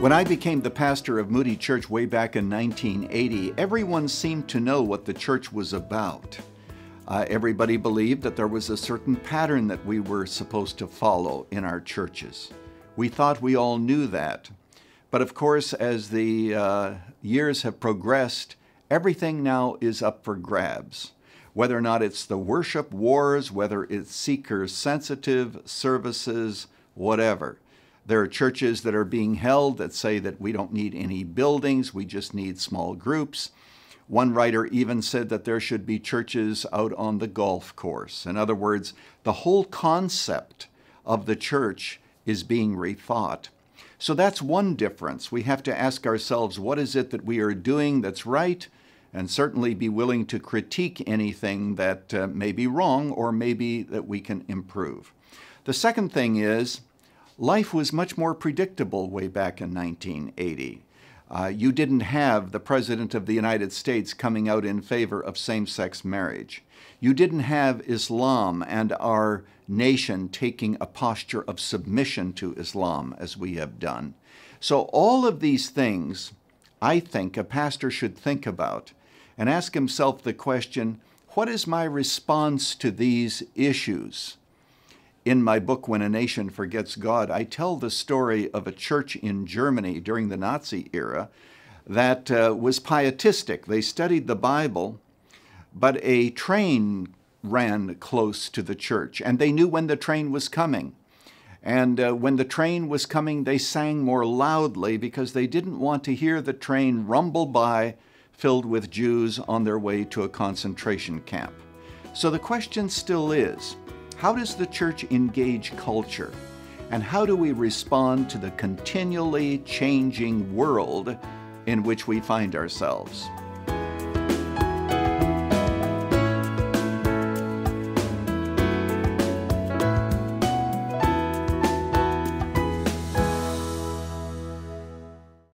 When I became the pastor of Moody Church way back in 1980, everyone seemed to know what the church was about. Everybody believed that there was a certain pattern that we were supposed to follow in our churches. We thought we all knew that. But of course, as the years have progressed, everything now is up for grabs. Whether or not it's the worship wars, whether it's seeker-sensitive services, whatever. There are churches that are being held that say that we don't need any buildings, we just need small groups. One writer even said that there should be churches out on the golf course. In other words, the whole concept of the church is being rethought. So that's one difference. We have to ask ourselves, what is it that we are doing that's right? And certainly be willing to critique anything that may be wrong or maybe that we can improve. The second thing is, life was much more predictable way back in 1980. You didn't have the President of the United States coming out in favor of same-sex marriage. You didn't have Islam and our nation taking a posture of submission to Islam as we have done. So all of these things, I think, a pastor should think about and ask himself the question, what is my response to these issues? In my book, When a Nation Forgets God, I tell the story of a church in Germany during the Nazi era that was pietistic. They studied the Bible, but a train ran close to the church, and they knew when the train was coming. And when the train was coming, they sang more loudly because they didn't want to hear the train rumble by filled with Jews on their way to a concentration camp. So the question still is, how does the church engage culture? And how do we respond to the continually changing world in which we find ourselves?